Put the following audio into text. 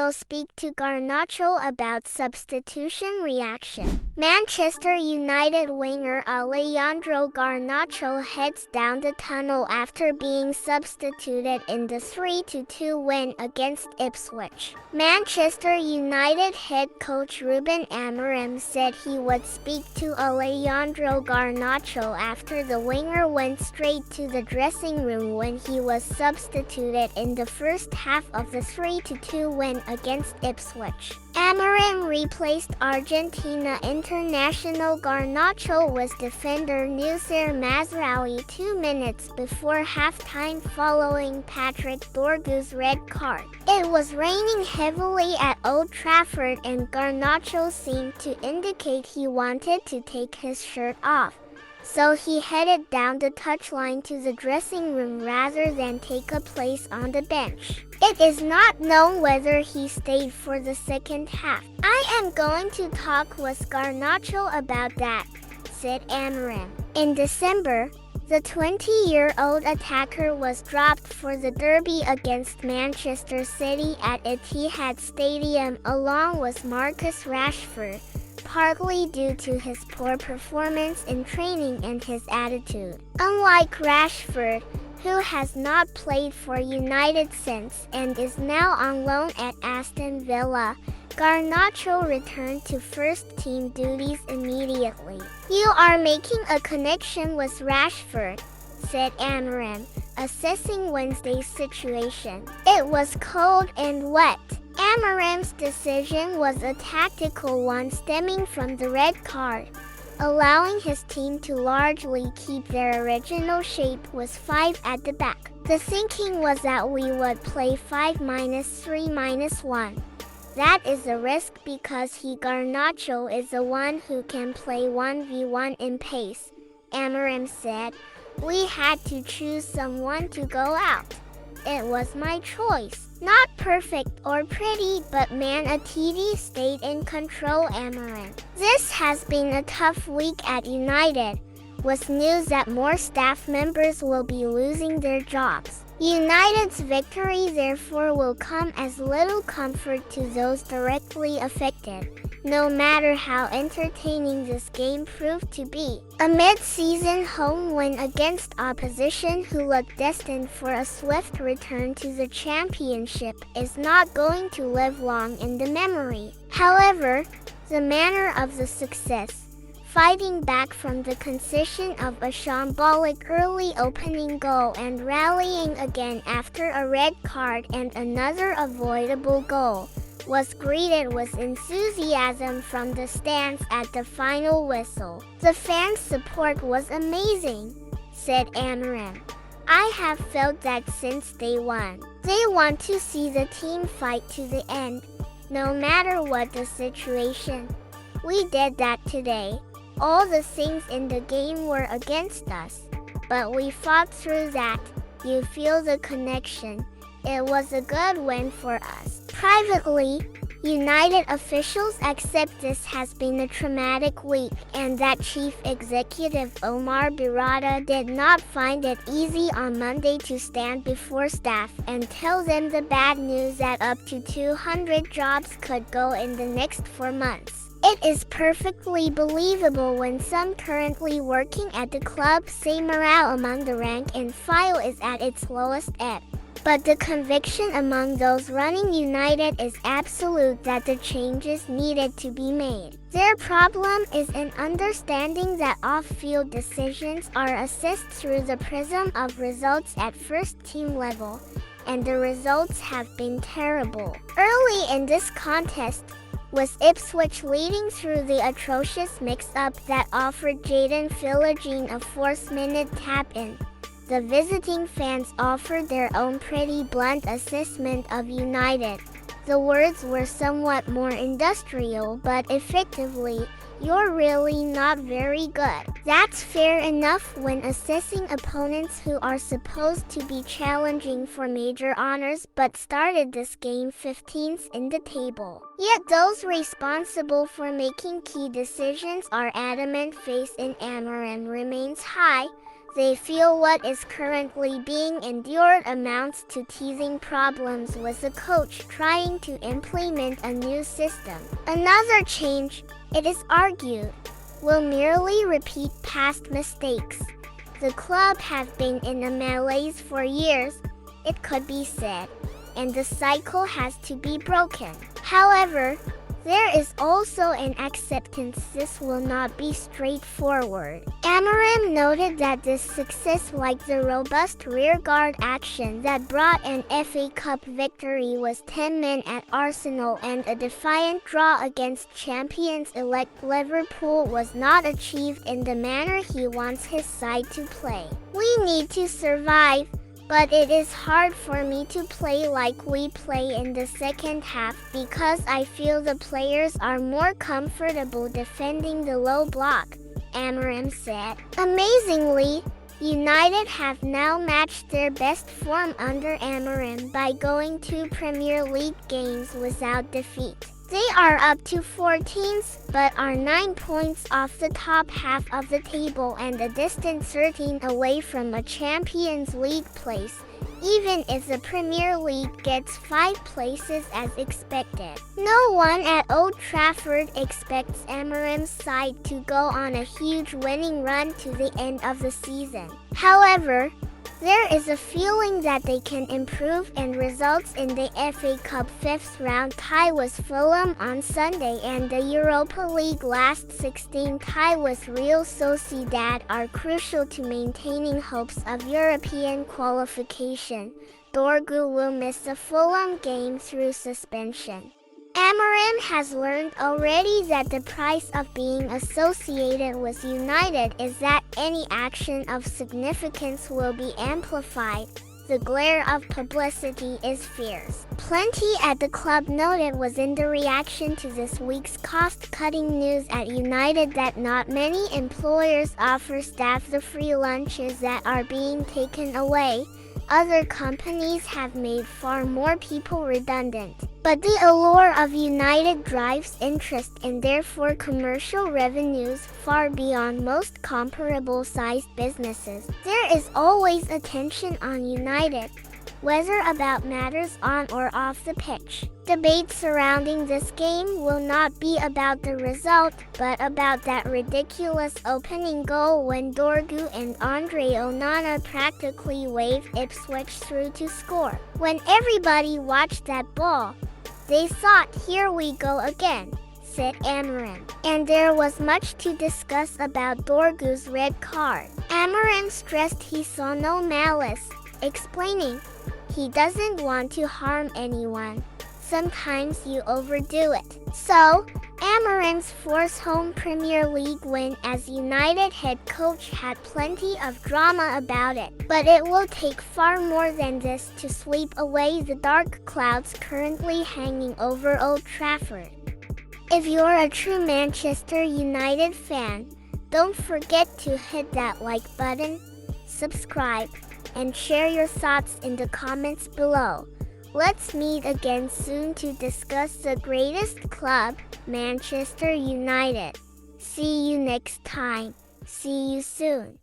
will speak to Garnacho about substitution reaction. Manchester United winger Alejandro Garnacho heads down the tunnel after being substituted in the 3-2 win against Ipswich. Manchester United head coach Ruben Amorim said he would speak to Alejandro Garnacho after the winger went straight to the dressing room when he was substituted in the first half of the 3-2 win against Ipswich. Amorim replaced Argentina international Garnacho with defender Noussair Mazraoui 2 minutes before halftime following Patrick Dorgu's red card. It was raining heavily at Old Trafford and Garnacho seemed to indicate he wanted to take his shirt off. So he headed down the touchline to the dressing room rather than take a place on the bench. It is not known whether he stayed for the second half. "I am going to talk with Garnacho about that," said Amorim. In December, the 20-year-old attacker was dropped for the derby against Manchester City at Etihad Stadium along with Marcus Rashford, partly due to his poor performance in training and his attitude. Unlike Rashford, who has not played for United since and is now on loan at Aston Villa, Garnacho returned to first-team duties immediately. "You are making a connection with Rashford," said Amorim, assessing Wednesday's situation. "It was cold and wet." Amorim's decision was a tactical one stemming from the red card, allowing his team to largely keep their original shape with 5 at the back. "The thinking was that we would play 5-3-1. That is a risk because Garnacho is the one who can play 1v1 in pace," Amorim said. "We had to choose someone to go out. It was my choice. Not perfect or pretty, but Man Atiti stayed in control." Amorim. "This has been a tough week at United, with news that more staff members will be losing their jobs. United's victory therefore will come as little comfort to those directly affected, no matter how entertaining this game proved to be." A mid-season home win against opposition who looked destined for a swift return to the championship is not going to live long in the memory. However, the manner of the success, fighting back from the concession of a shambolic early opening goal and rallying again after a red card and another avoidable goal, was greeted with enthusiasm from the stands at the final whistle. "The fans' support was amazing," said Amorim. "I have felt that since day one. They want to see the team fight to the end, no matter what the situation. We did that today. All the things in the game were against us, but we fought through that. You feel the connection. It was a good win for us." Privately, United officials accept this has been a traumatic week and that Chief Executive Omar Birata did not find it easy on Monday to stand before staff and tell them the bad news that up to 200 jobs could go in the next 4 months. "It is perfectly believable when some currently working at the club say morale among the rank and file is at its lowest ebb. But the conviction among those running United is absolute that the changes needed to be made. Their problem is in understanding that off-field decisions are assessed through the prism of results at first-team level, and the results have been terrible." Early in this contest, with Ipswich leading through the atrocious mix-up that offered Jadon Philogene a 4th-minute tap-in, the visiting fans offered their own pretty blunt assessment of United. The words were somewhat more industrial, but effectively, "You're really not very good." That's fair enough when assessing opponents who are supposed to be challenging for major honors but started this game 15th in the table. Yet those responsible for making key decisions are adamant faith in Amorim remains high. They feel what is currently being endured amounts to teething problems with the coach trying to implement a new system. Another change, it is argued, will merely repeat past mistakes. The club have been in a malaise for years, it could be said, and the cycle has to be broken. However, there is also an acceptance this will not be straightforward. Amorim noted that this success, like the robust rearguard action that brought an FA Cup victory, was 10 men at Arsenal, and a defiant draw against champions-elect Liverpool was not achieved in the manner he wants his side to play. We need to survive, but it is hard for me to play like we play in the second half because I feel the players are more comfortable defending the low block, Amorim said. Amazingly, United have now matched their best form under Amorim by going 2 Premier League games without defeat. They are up to 14th, but are 9 points off the top half of the table and a distant 13 away from a Champions League place, even if the Premier League gets 5 places as expected. No one at Old Trafford expects Amorim's side to go on a huge winning run to the end of the season. However, there is a feeling that they can improve, and results in the FA Cup 5th round tie with Fulham on Sunday and the Europa League last 16 tie with Real Sociedad are crucial to maintaining hopes of European qualification. Dorgu will miss the Fulham game through suspension. Amorim has learned already that the price of being associated with United is that any action of significance will be amplified. The glare of publicity is fierce. Plenty at the club noted was in the reaction to this week's cost-cutting news at United that not many employers offer staff the free lunches that are being taken away. Other companies have made far more people redundant. But the allure of United drives interest and therefore commercial revenues far beyond most comparable-sized businesses. There is always attention on United, whether about matters on or off the pitch. Debate surrounding this game will not be about the result, but about that ridiculous opening goal when Dorgu and Andre Onana practically waved Ipswich through to score. When everybody watched that ball, they thought, "Here we go again," said Amorim. And there was much to discuss about Dorgu's red card. Amorim stressed he saw no malice, explaining, "He doesn't want to harm anyone. Sometimes you overdo it." So, Amorim's fourth home Premier League win as United head coach had plenty of drama about it. But it will take far more than this to sweep away the dark clouds currently hanging over Old Trafford. If you're a true Manchester United fan, don't forget to hit that like button, subscribe, and share your thoughts in the comments below. Let's meet again soon to discuss the greatest club, Manchester United. See you next time. See you soon.